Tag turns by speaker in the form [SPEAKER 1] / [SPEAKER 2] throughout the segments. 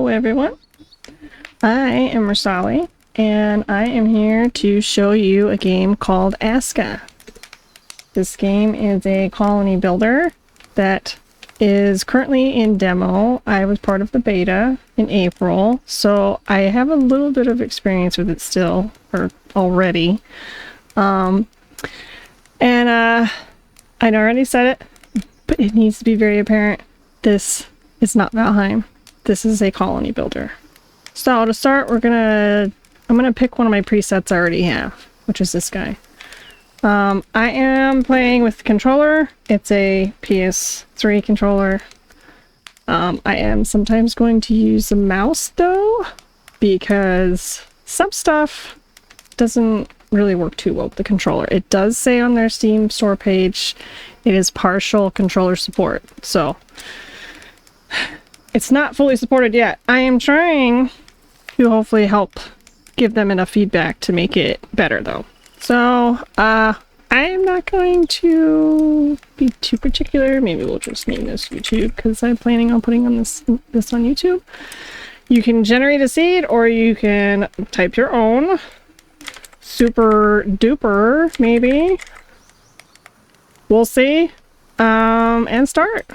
[SPEAKER 1] Hello everyone, I am Rasali, and I am here to show you a game called ASKA. This game is a colony builder that is currently in demo. I was part of the beta in April, so I have a little bit of experience with it still, or already. And I'd already said it, but it needs to be very apparent. This is not Valheim. This is a colony builder. So to start, I'm gonna pick one of my presets I already have, which is this guy. I am playing with the controller. It's a PS3 controller. I am sometimes going to use the mouse though, because some stuff doesn't really work too well with the controller. It does say on their Steam store page it is partial controller support, so it's not fully supported yet. I am trying to hopefully help give them enough feedback to make it better though. So I am not going to be too particular. Maybe we'll just name this YouTube because I'm planning on putting on this on YouTube. You can generate a seed or you can type your own. Super duper, maybe. We'll see. And start.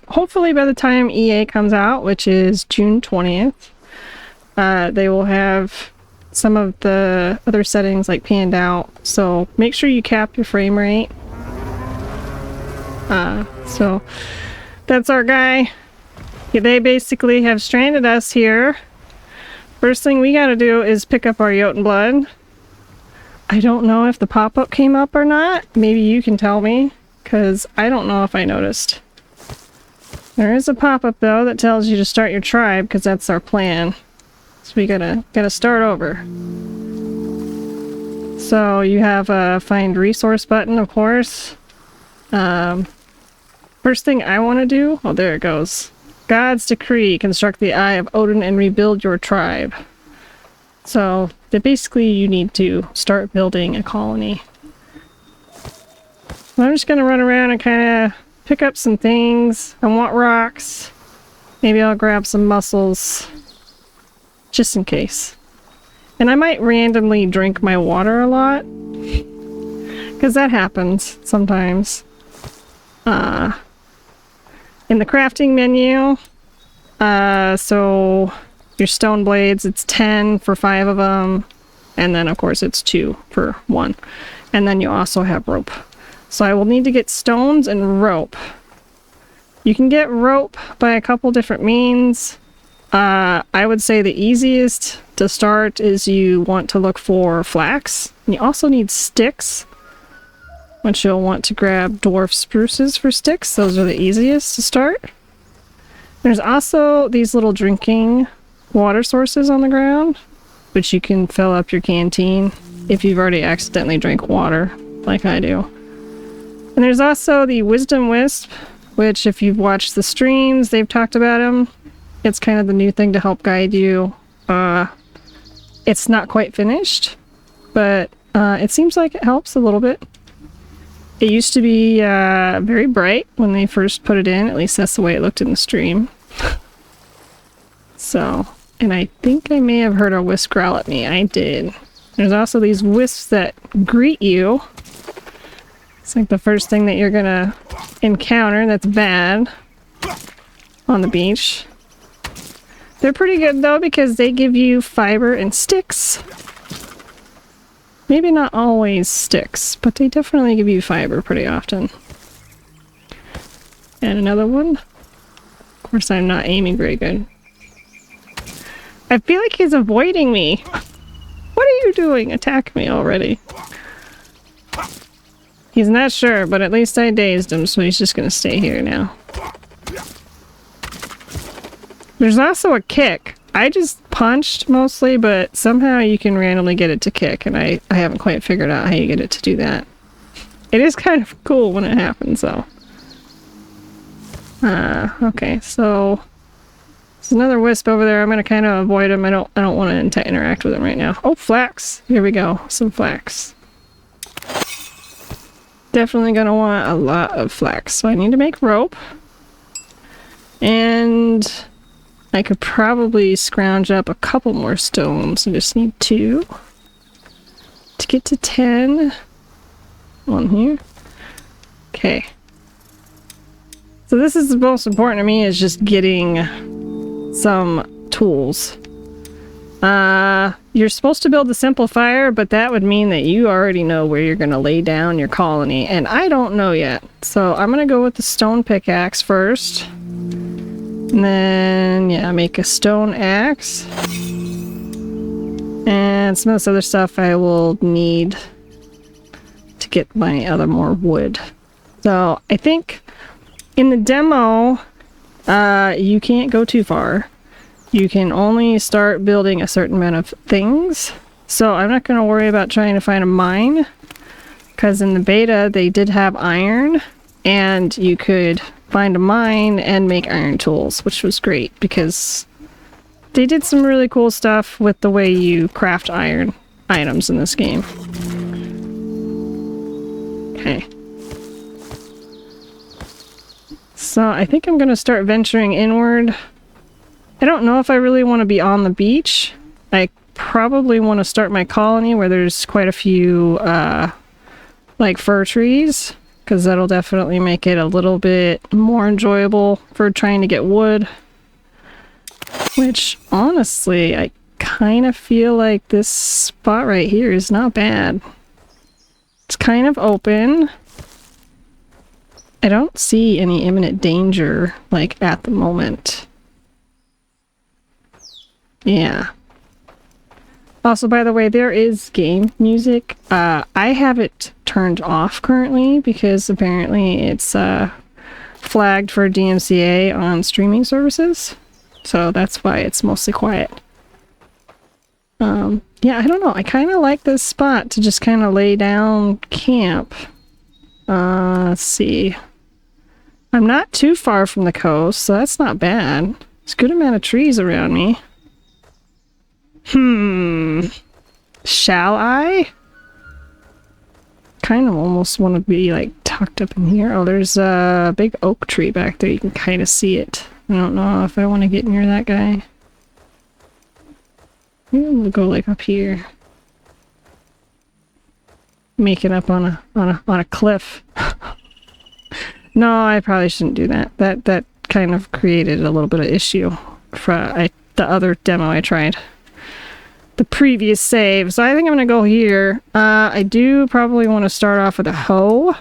[SPEAKER 1] Hopefully by the time EA comes out, which is June 20th, they will have some of the other settings like panned out. So make sure you cap your frame rate. So that's our guy. They basically have stranded us here. First thing we gotta do is pick up our Jotun blood. I don't know if the pop-up came up or not. Maybe you can tell me, because I don't know if I noticed. There is a pop-up though that tells you to start your tribe, because that's our plan. So we gotta start over. So you have a find resource button, of course. First thing I want to do, oh there it goes. God's decree, construct the Eye of Odin and rebuild your tribe. So that basically you need to start building a colony. So I'm just gonna run around and kind of pick up some things. I want rocks. Maybe I'll grab some mussels, just in case. And I might randomly drink my water a lot, because that happens sometimes. In the crafting menu, so your stone blades, it's 10 for 5 of them, and then of course it's 2 for 1. And then you also have rope. So I will need to get stones and rope. You can get rope by a couple different means. I would say the easiest to start is you want to look for flax. And you also need sticks, which you'll want to grab dwarf spruces for sticks. Those are the easiest to start. There's also these little drinking water sources on the ground, which you can fill up your canteen if you've already accidentally drank water, like I do. And there's also the wisdom wisp, which if you've watched the streams, they've talked about them. It's kind of the new thing to help guide you. It's not quite finished, but it seems like it helps a little bit. It used to be very bright when they first put it in, at least that's the way it looked in the stream. So, and I think I may have heard a wisp growl at me. I did. There's also these wisps that greet you. It's like the first thing that you're gonna encounter that's bad on the beach. They're pretty good though because they give you fiber and sticks. Maybe not always sticks, but they definitely give you fiber pretty often. And another one. Of course, I'm not aiming very good. I feel like he's avoiding me. What are you doing? Attack me already. He's not sure, but at least I dazed him, so he's just gonna stay here now. There's also a kick. I just punched mostly, but somehow you can randomly get it to kick, and I haven't quite figured out how you get it to do that. It is kind of cool when it happens, though. Okay, so there's another wisp over there. I'm gonna kind of avoid him. I don't want to interact with him right now. Oh, flax! Here we go. Some flax. Definitely gonna want a lot of flax. So I need to make rope. And I could probably scrounge up a couple more stones. I just need 2 to get to 10. One here. Okay. So this is the most important to me, is just getting some tools. You're supposed to build a simple fire, but that would mean that you already know where you're going to lay down your colony, and I don't know yet. So I'm going to go with the stone pickaxe first. And then, yeah, make a stone axe. And some of this other stuff I will need to get my other more wood. So I think in the demo, you can't go too far. You can only start building a certain amount of things. So I'm not going to worry about trying to find a mine, because in the beta they did have iron, and you could find a mine and make iron tools, which was great because they did some really cool stuff with the way you craft iron items in this game. Okay. So I think I'm going to start venturing inward. I don't know if I really want to be on the beach. I probably want to start my colony where there's quite a few like fir trees, because that'll definitely make it a little bit more enjoyable for trying to get wood. Which, honestly, I kind of feel like this spot right here is not bad. It's kind of open. I don't see any imminent danger, like, at the moment. Yeah. Also, by the way, there is game music. I have it turned off currently because apparently it's flagged for DMCA on streaming services. So that's why it's mostly quiet. Yeah, I don't know. I kind of like this spot to just kind of lay down camp. Let's see. I'm not too far from the coast, so that's not bad. There's a good amount of trees around me. Shall I? Kind of almost want to be like tucked up in here. Oh, there's a big oak tree back there. You can kind of see it. I don't know if I want to get near that guy. We'll go like up here. Make it up on a cliff. No, I probably shouldn't do that. That kind of created a little bit of issue for the other demo I tried. The previous save. So I think I'm gonna go here. I do probably want to start off with a hoe.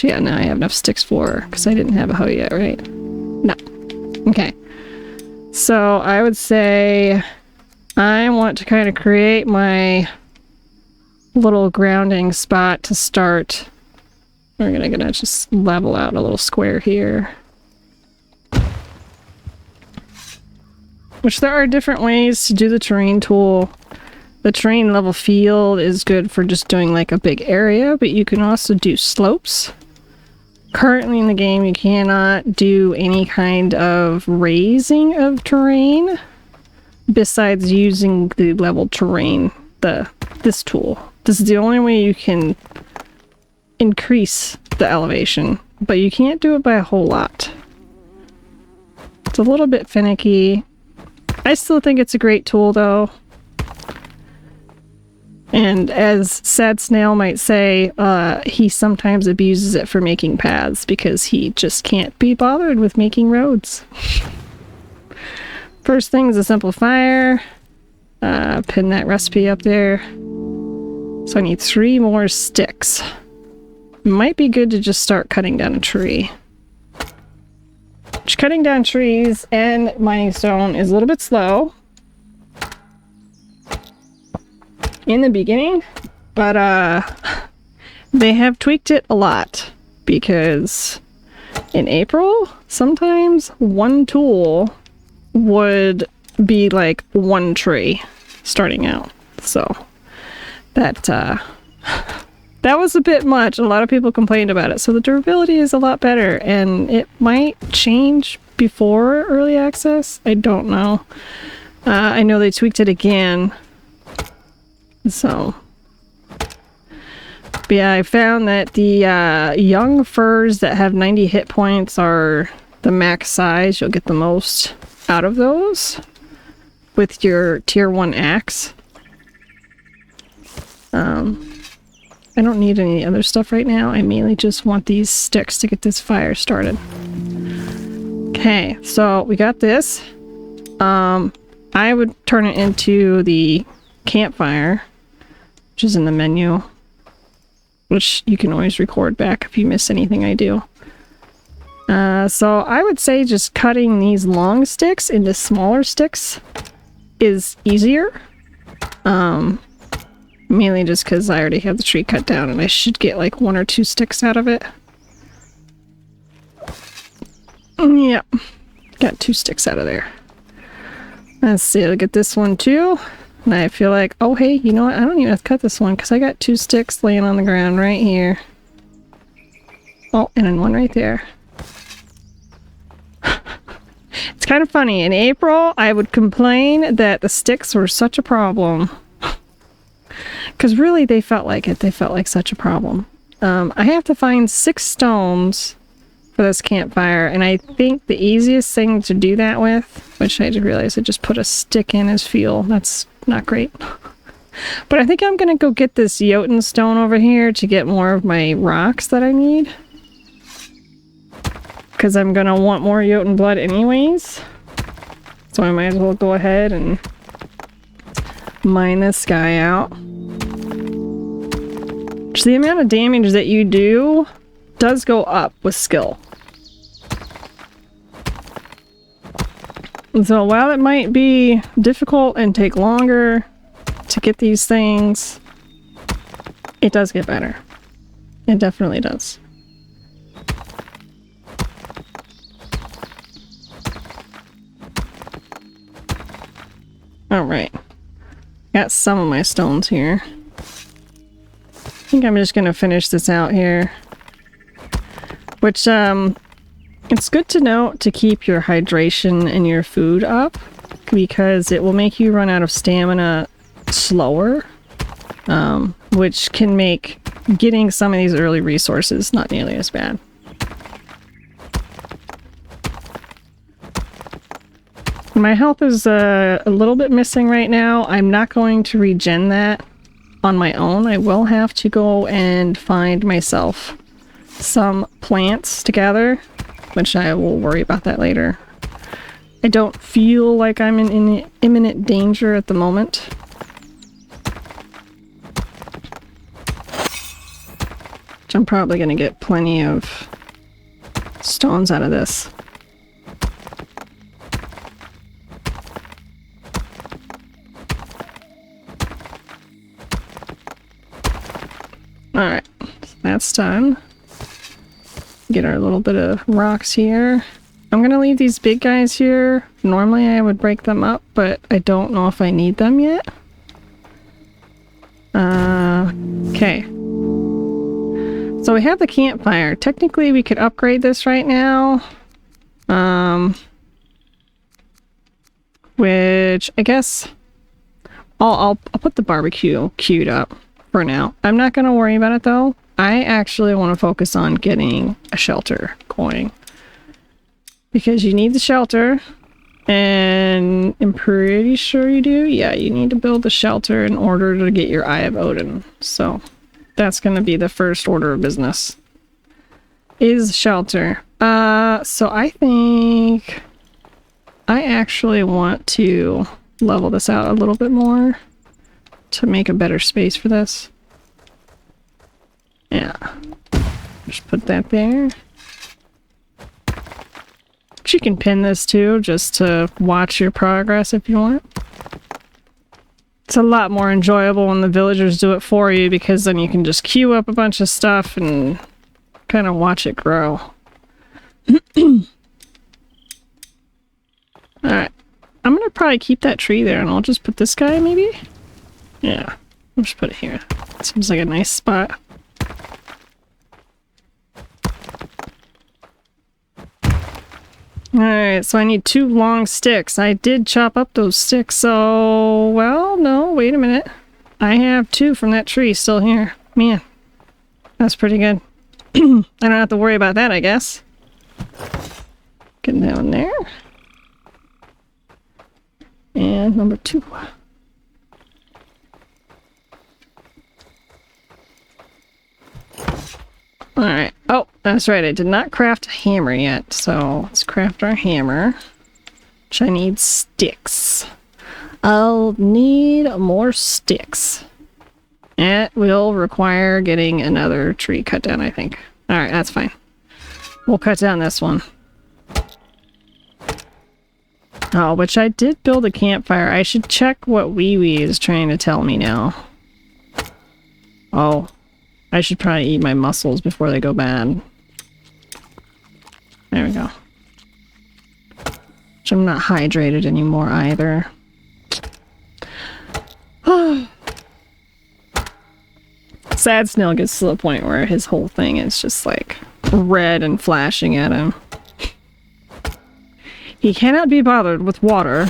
[SPEAKER 1] Yeah, now I have enough sticks for her because I didn't have a hoe yet, right? No. Okay. So I would say I want to kind of create my little grounding spot to start. We're gonna just level out a little square here. Which there are different ways to do the terrain tool. The terrain level field is good for just doing like a big area, but you can also do slopes. Currently in the game you cannot do any kind of raising of terrain besides using the level terrain, this tool. This is the only way you can increase the elevation, but you can't do it by a whole lot. It's a little bit finicky. I still think it's a great tool though. And as Sad Snail might say, he sometimes abuses it for making paths because he just can't be bothered with making roads. First thing is a simple fire. Pin that recipe up there. So I need 3 more sticks. Might be good to just start cutting down a tree. Cutting down trees and mining stone is a little bit slow in the beginning, but they have tweaked it a lot because in April sometimes one tool would be like 1 tree starting out, so that was a bit much. A lot of people complained about it. So the durability is a lot better, and it might change before early access. I don't know. I know they tweaked it again. So But yeah, I found that the young furs that have 90 hit points are the max size. You'll get the most out of those with your tier 1 axe. I don't need any other stuff right now. I mainly just want these sticks to get this fire started. Okay, so we got this. I would turn it into the campfire, which is in the menu, which you can always record back if you miss anything I do. So I would say just cutting these long sticks into smaller sticks is easier. Mainly just because I already have the tree cut down and I should get like 1 or 2 sticks out of it. Yep, got 2 sticks out of there. Let's see, I'll get this one too. And I feel like, oh hey, you know what? I don't even have to cut this one because I got 2 sticks laying on the ground right here. Oh, and then one right there. It's kind of funny. In April, I would complain that the sticks were such a problem. Because really, they felt like it. They felt like such a problem. I have to find 6 stones for this campfire, and I think the easiest thing to do that with, which I just realized I just put a stick in as fuel. That's not great. But I think I'm going to go get this Jotun stone over here to get more of my rocks that I need. Because I'm going to want more Jotun blood anyways. So I might as well go ahead and mine this guy out. So the amount of damage that you do does go up with skill. And so while it might be difficult and take longer to get these things, it does get better. It definitely does. Alright. Got some of my stones here. I think I'm just gonna finish this out here. Which, it's good to note to keep your hydration and your food up, because it will make you run out of stamina slower, which can make getting some of these early resources not nearly as bad. My health is a little bit missing right now. I'm not going to regen that on my own. I will have to go and find myself some plants to gather, which I will worry about that later. I don't feel like I'm in imminent danger at the moment. Which I'm probably going to get plenty of stones out of this. Alright, so that's done. Get our little bit of rocks here. I'm gonna leave these big guys here. Normally I would break them up, but I don't know if I need them yet. Okay. So we have the campfire. Technically we could upgrade this right now. Which I guess I'll put the barbecue queued up for now. I'm not gonna worry about it though. I actually want to focus on getting a shelter going. Because you need the shelter. And I'm pretty sure you do. Yeah, you need to build the shelter in order to get your Eye of Odin. So that's going to be the first order of business. Is shelter. So I think I actually want to level this out a little bit more to make a better space for this. Yeah. Just put that there. But you can pin this too, just to watch your progress if you want. It's a lot more enjoyable when the villagers do it for you, because then you can just queue up a bunch of stuff and kind of watch it grow. Alright. I'm gonna probably keep that tree there, and I'll just put this guy maybe? Yeah. I'll just put it here. Seems like a nice spot. Alright, so I need 2 long sticks. I did chop up those sticks, so... Well, no, wait a minute. I have 2 from that tree still here. Man. That's pretty good. I don't have to worry about that, I guess. Getting down there. And number 2. Alright. Oh, that's right. I did not craft a hammer yet. So let's craft our hammer. Which I need sticks. I'll need more sticks. It will require getting another tree cut down, I think. Alright, that's fine. We'll cut down this one. Oh, which I did build a campfire. I should check what Wee Wee is trying to tell me now. Oh. I should probably eat my mussels before they go bad. There we go. Which I'm not hydrated anymore either. Sad Snail gets to the point where his whole thing is just like red and flashing at him. He cannot be bothered with water.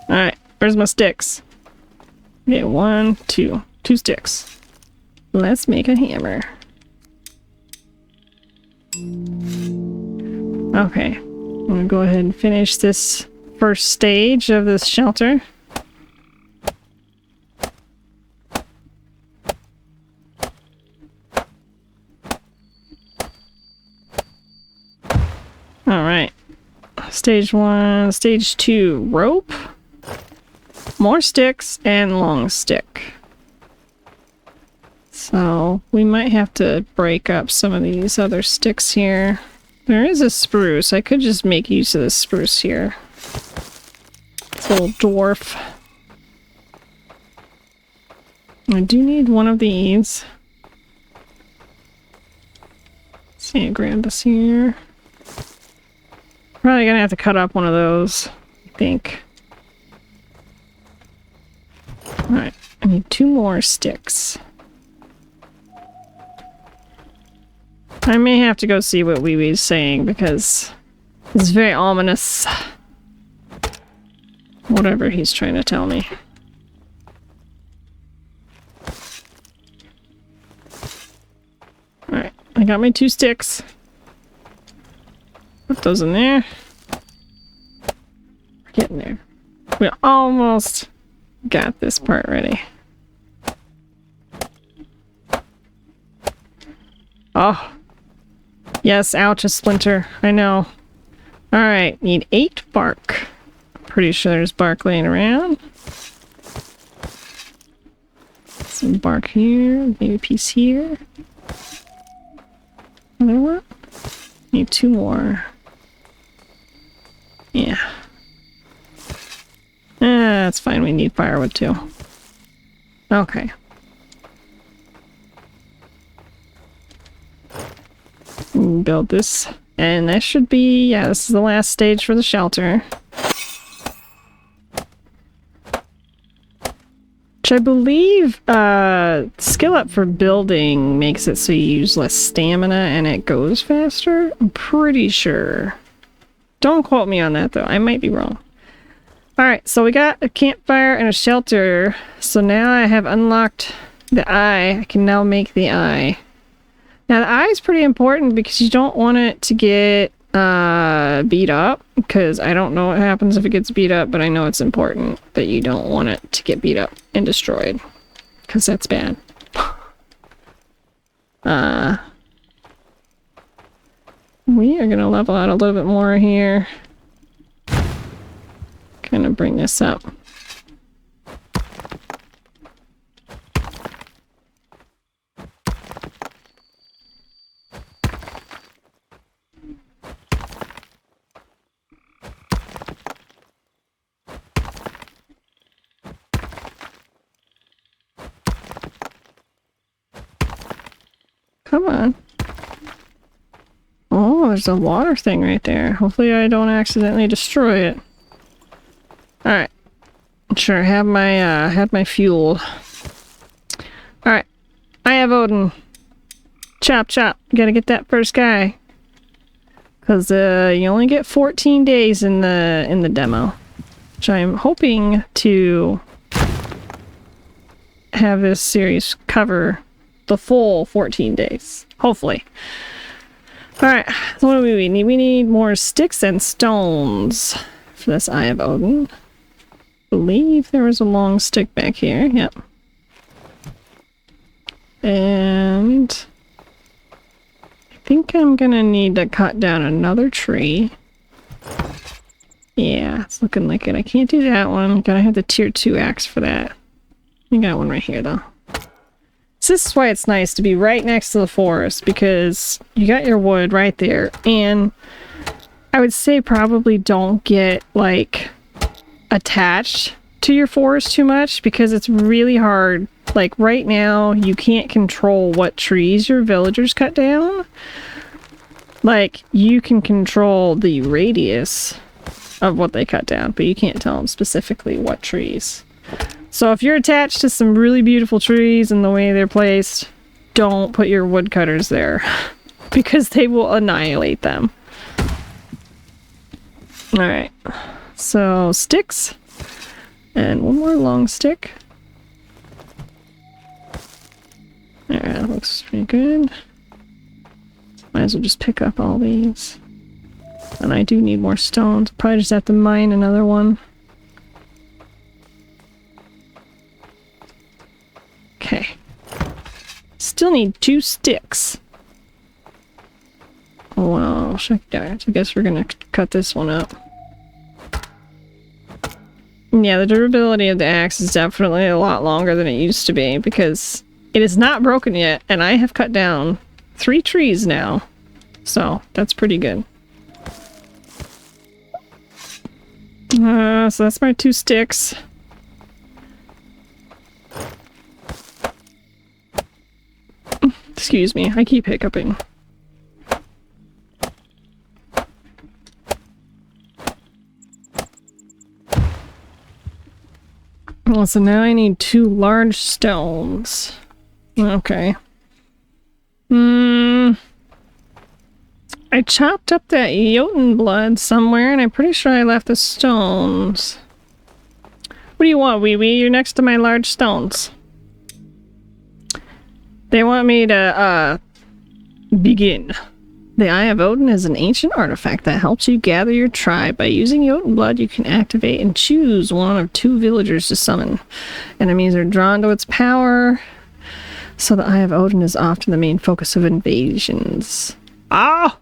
[SPEAKER 1] Alright, where's my sticks? Okay, 1, 2. 2 sticks. Let's make a hammer. Okay, I'm gonna go ahead and finish this first stage of this shelter. Alright. Stage 1, stage 2, rope. More sticks and long stick. So we might have to break up some of these other sticks here. There is a spruce. I could just make use of this spruce here. This little dwarf. I do need one of these. Let's see, grab this here. Probably gonna have to cut up one of those, I think. Alright, I need 2 more sticks. I may have to go see what Wee Wee's saying because it's very ominous. Whatever he's trying to tell me. Alright, I got my 2 sticks. Put those in there. We're getting there. We almost got this part ready. Oh. Yes, ouch, a splinter. I know. Alright, need 8 bark. Pretty sure there's bark laying around. Some bark here, maybe a piece here. Another one? Need 2 more. Yeah. That's fine, we need firewood too. Okay. Build this. And that should be, yeah, this is the last stage for the shelter. Which I believe skill up for building makes it so you use less stamina and it goes faster. I'm pretty sure. Don't quote me on that though, I might be wrong. Alright, so we got a campfire and a shelter. So now I have unlocked the eye. I can now make the eye. Now the eye is pretty important because you don't want it to get beat up. Because I don't know what happens if it gets beat up, but I know it's important that you don't want it to get beat up and destroyed. Because that's bad. We are going to level out a little bit more here. Kind of bring this up. Come on. Oh, there's a water thing right there. Hopefully I don't accidentally destroy it. Alright. Sure, have my had my fuel. Alright. I have Odin. Chop chop. Gotta get that first guy. Cause you only get 14 days in the demo. which I'm hoping to have this series cover the full 14 days. Hopefully. Alright, so what do we need? We need more sticks and stones for this Eye of Odin. I believe there was a long stick back here. Yep. And I think I'm gonna need to cut down another tree. Yeah, it's looking like it. I can't do that one. Gotta have the tier 2 axe for that. I got one right here though. So this is why it's nice to be right next to the forest, because you got your wood right there. And I would say probably don't get like attached to your forest too much, because it's really hard. Like right now you can't control what trees your villagers cut down. Like you can control the radius of what they cut down, but you can't tell them specifically what trees. So if you're attached to some really beautiful trees and the way they're placed, don't put your woodcutters there because they will annihilate them. Alright, so sticks and one more long stick. Alright, that looks pretty good. Might as well just pick up all these. And I do need more stones. Probably just have to mine another one. Okay. Still need 2 sticks. Well, check that. I guess we're gonna cut this one up. Yeah, the durability of the axe is definitely a lot longer than it used to be, because it is not broken yet, and I have cut down 3 trees now. So, that's pretty good. So that's my 2 sticks. Excuse me, I keep hiccuping. Well, so now I need 2 large stones. Okay. I chopped up that Jotun blood somewhere, and I'm pretty sure I left the stones. What do you want, Wee Wee? You're next to my large stones. They want me to, begin. The Eye of Odin is an ancient artifact that helps you gather your tribe. By using Jotun blood, you can activate and choose one of 2 villagers to summon. Enemies are drawn to its power, so the Eye of Odin is often the main focus of invasions. Ah!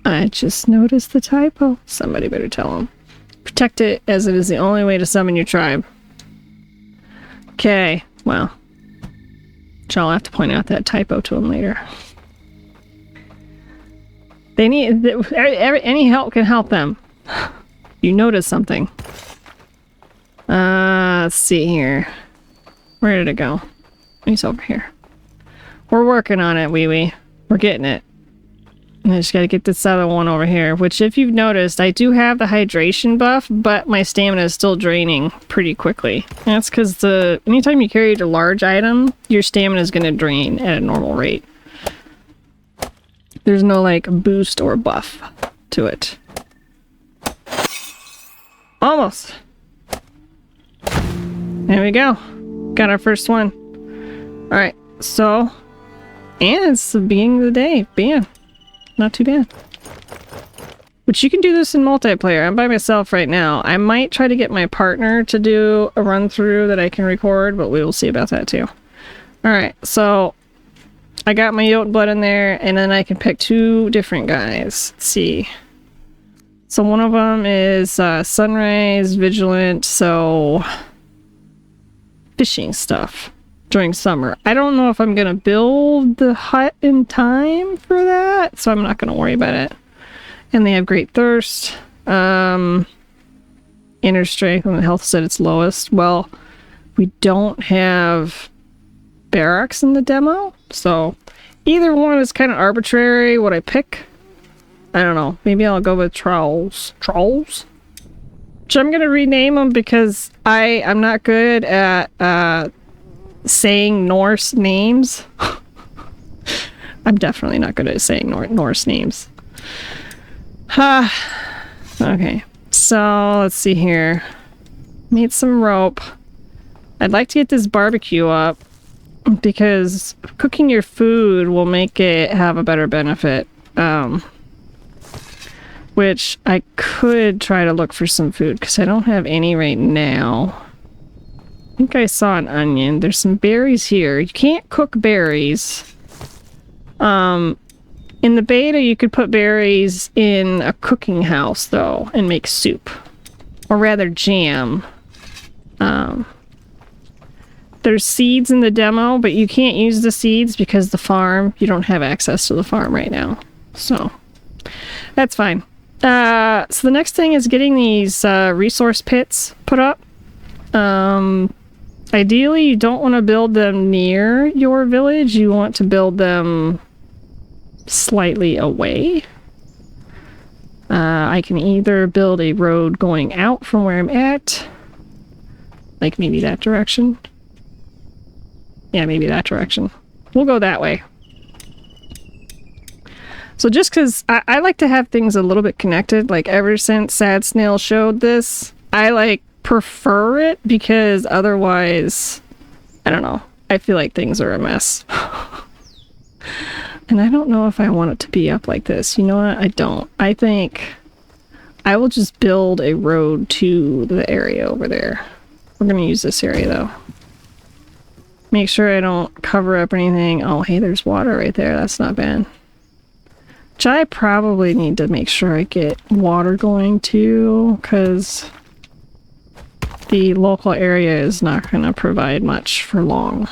[SPEAKER 1] I just noticed the typo. Somebody better tell him. Protect it, as it is the only way to summon your tribe. Okay, well. I'll have to point out that typo to him later. They need... any help can help them. You notice something. Let's see here. Where did it go? He's over here. We're working on it, Wee Wee. We're getting it. I just gotta get this other one over here, which if you've noticed, I do have the hydration buff, but my stamina is still draining pretty quickly. That's because anytime you carry a large item, your stamina is gonna drain at a normal rate. There's no like boost or buff to it. Almost. There we go. Got our first one. Alright, so, and it's the beginning of the day. Bam. Not too bad. But you can do this in multiplayer. I'm by myself right now. I might try to get my partner to do a run through that I can record, but we will see about that too. Alright, so I got my Jotun blood in there, and then I can pick 2 different guys. Let's see. So one of them is Sunrise Vigilant, so fishing stuff during summer. I don't know if I'm gonna build the hut in time for that, so I'm not gonna worry about it. And they have great thirst. Inner strength, and the health said it's lowest. Well, we don't have barracks in the demo, so either one is kind of arbitrary what I pick. I don't know. Maybe I'll go with trolls. Trolls? Which I'm gonna rename them because I'm not good at saying Norse names. I'm definitely not good at saying Norse names. Okay, so let's see here. made some rope. I'd like to get this barbecue up because cooking your food will make it have a better benefit. Which I could try to look for some food because I don't have any right now. I think I saw an onion. There's some berries here. You can't cook berries. In the beta, you could put berries in a cooking house, though, and make soup. Or rather, jam. There's seeds in the demo, but you can't use the seeds because the farm, you don't have access to the farm right now. So, that's fine. So the next thing is getting these resource pits put up. Ideally, you don't want to build them near your village. You want to build them slightly away. I can either build a road going out from where I'm at, like maybe that direction. Yeah, maybe that direction. We'll go that way. So just because I like to have things a little bit connected, like ever since Sad Snail showed this, I like prefer it because otherwise, I don't know, I feel like things are a mess. And I don't know if I want it to be up like this. You know what? I don't. I think I will just build a road to the area over there. We're going to use this area though. Make sure I don't cover up anything. Oh, hey, there's water right there. That's not bad. Which I probably need to make sure I get water going too, because the local area is not going to provide much for long.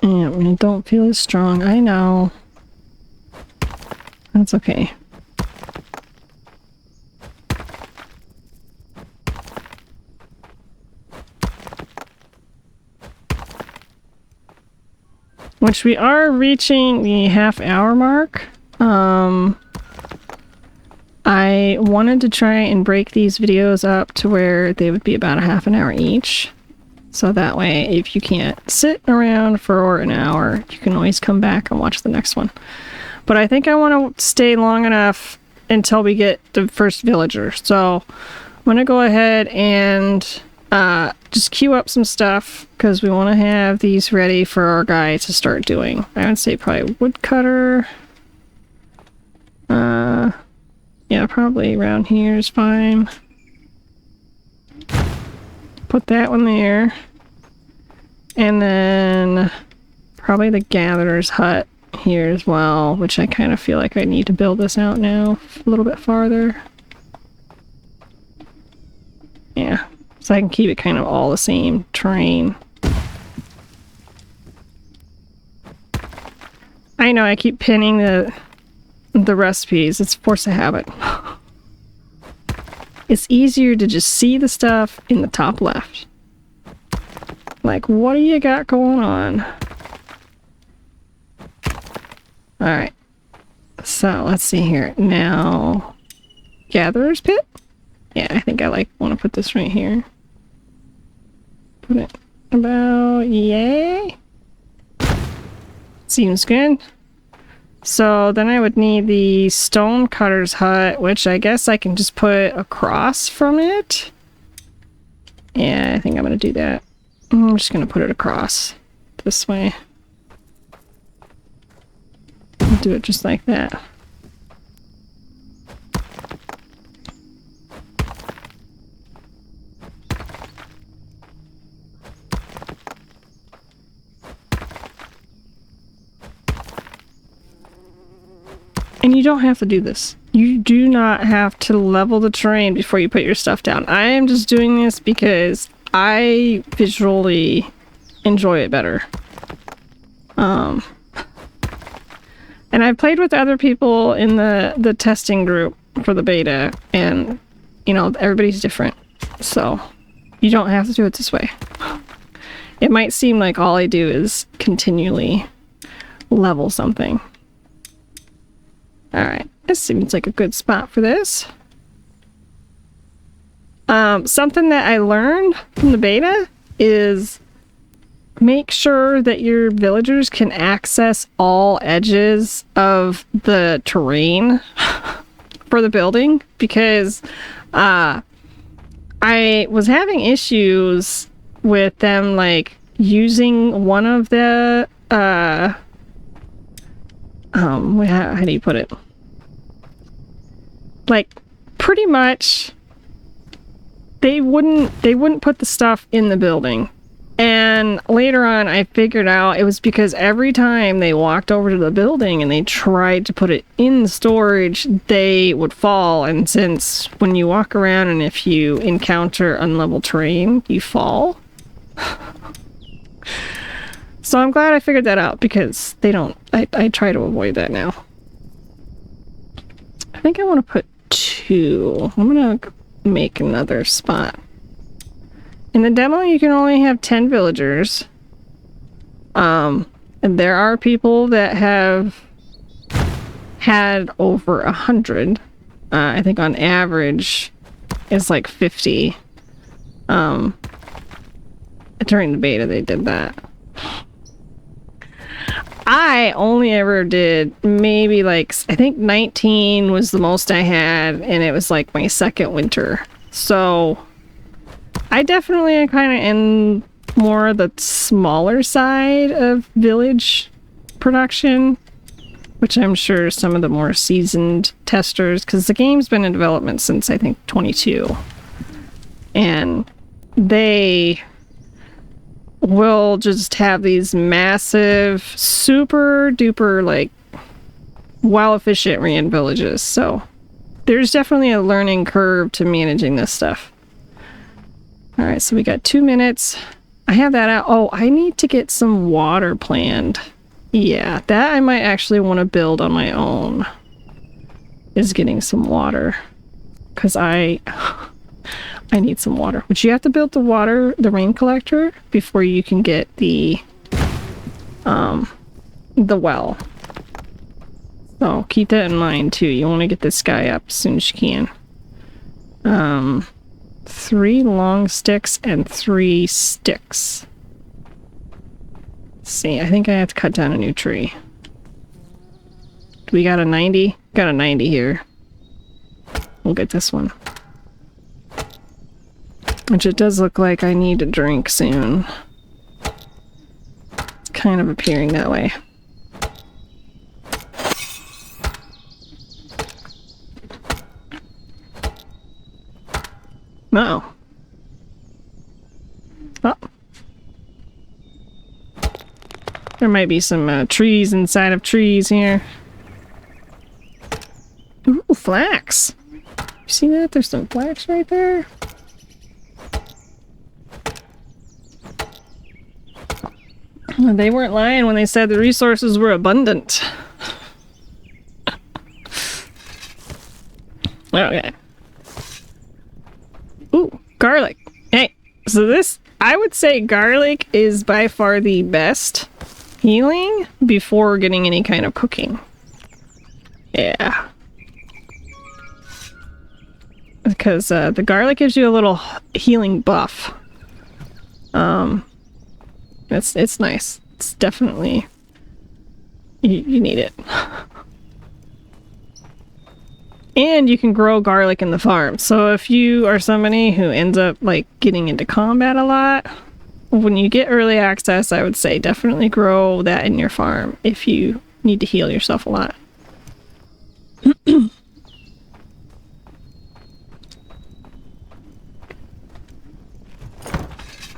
[SPEAKER 1] Yeah, I don't feel as strong. I know. That's okay. Which we are reaching the half-hour mark. I wanted to try and break these videos up to where they would be about a half an hour each. So that way, if you can't sit around for an hour, you can always come back and watch the next one. But I think I want to stay long enough until we get the first villager. So I'm going to go ahead and just queue up some stuff because we want to have these ready for our guy to start doing. I would say probably woodcutter. Yeah, probably around here is fine. Put that one there. And then probably the gatherer's hut here as well, which I kind of feel like I need to build this out now a little bit farther. Yeah, so I can keep it kind of all the same terrain. I know I keep pinning the recipes. It's force of habit. It's easier to just see the stuff in the top left. Like, what do you got going on? Alright. So, let's see here. Now, Gatherer's Pit? Yeah, I think I want to put this right here. Put it about, yay. Seems good. So then I would need the stone cutter's hut, which I guess I can just put across from it. Yeah, I think I'm going to do that. I'm just going to put it across this way. Do it just like that. And you don't have to do this. You do not have to level the terrain before you put your stuff down. I am just doing this because I visually enjoy it better. And I've played with other people in the testing group for the beta, and, you know, everybody's different. So, you don't have to do it this way. It might seem like all I do is continually level something. Alright, this seems like a good spot for this. Something that I learned from the beta is make sure that your villagers can access all edges of the terrain for the building, because I was having issues with them like using one of the how do you put it? Like pretty much they wouldn't put the stuff in the building. And later on, I figured out it was because every time they walked over to the building and they tried to put it in storage, they would fall. And since when you walk around and if you encounter unlevel terrain, you fall. So I'm glad I figured that out, because they don't... I try to avoid that now. I think I want to put 2. I'm going to make another spot. In the demo, you can only have 10 villagers. And there are people that have had over 100. I think on average, it's like 50. During the beta, they did that. I only ever did maybe like, I think 19 was the most I had, and it was like my second winter. So I definitely am kind of in more the smaller side of village production, which I'm sure some of the more seasoned testers, because the game's been in development since I think 22, and they will just have these massive, super duper like well efficient ran villages. So there's definitely a learning curve to managing this stuff. All right, so we got 2 minutes. I have that out. Oh, I need to get some water planned. Yeah, that I might actually want to build on my own, is getting some water, because I need some water. But you have to build the rain collector before you can get the well. So keep that in mind too. You want to get this guy up as soon as you can. 3 long sticks and 3 sticks. Let's see, I think I have to cut down a new tree. Do we got a 90? Got a 90 here. We'll get this one. Which it does look like I need a drink soon. It's kind of appearing that way. Uh-oh. Oh. There might be some trees inside of trees here. Ooh, flax! You see that? There's some flax right there. They weren't lying when they said the resources were abundant. Okay. Ooh, garlic. Hey, so this, I would say garlic is by far the best healing before getting any kind of cooking. Yeah. Because the garlic gives you a little healing buff. It's nice. It's definitely... You need it. And you can grow garlic in the farm. So if you are somebody who ends up like getting into combat a lot, when you get early access, I would say definitely grow that in your farm if you need to heal yourself a lot.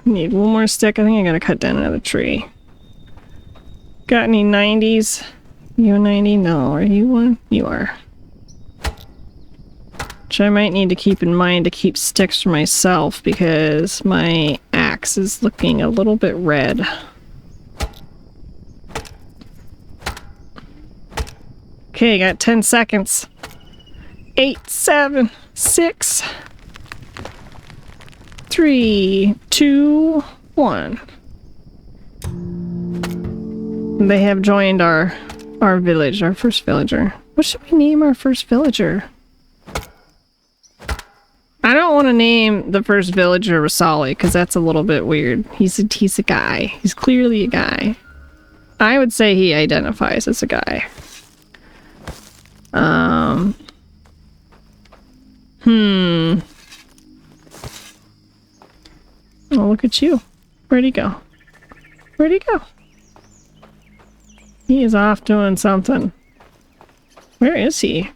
[SPEAKER 1] Need one more stick. I think I gotta cut down another tree. Got any 90s? You a 90? No. Are you one? You are. Which I might need to keep in mind to keep sticks for myself, because my axe is looking a little bit red. Okay, got 10 seconds. 8, 7, 6, 3, 2, 1. They have joined our village, our first villager. What should we name our first villager? I don't want to name the first villager Rasali because that's a little bit weird. He's a guy. He's clearly a guy. I would say he identifies as a guy. Oh, look at you. Where'd he go? Where'd he go? He is off doing something. Where is he?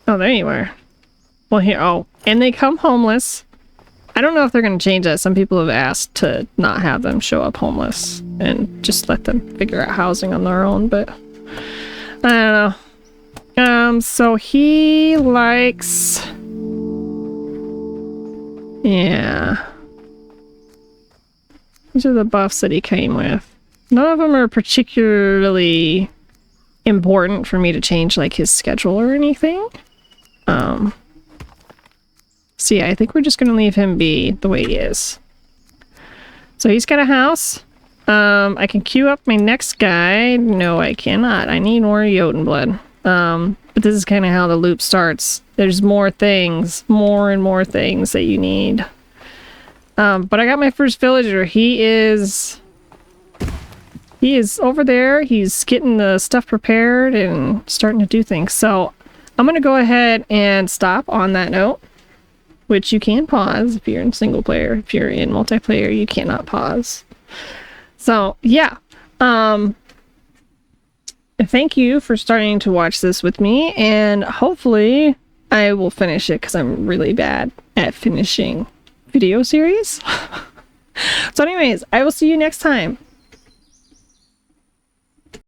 [SPEAKER 1] Oh, there you are. Well, here. Oh, and they come homeless. I don't know if they're going to change that. Some people have asked to not have them show up homeless and just let them figure out housing on their own, but I don't know. So he likes... Yeah. These are the buffs that he came with. None of them are particularly important for me to change, like, his schedule or anything. So yeah, I think we're just gonna leave him be the way he is. So he's got a house. I can queue up my next guy. No, I cannot. I need more Jotun blood. But this is kind of how the loop starts. There's more things, more and more things that you need. But I got my first villager. He is over there. He's getting the stuff prepared and starting to do things. So I'm going to go ahead and stop on that note, which you can pause if you're in single player. If you're in multiplayer, you cannot pause. So yeah, thank you for starting to watch this with me, and hopefully I will finish it because I'm really bad at finishing video series. So anyways, I will see you next time.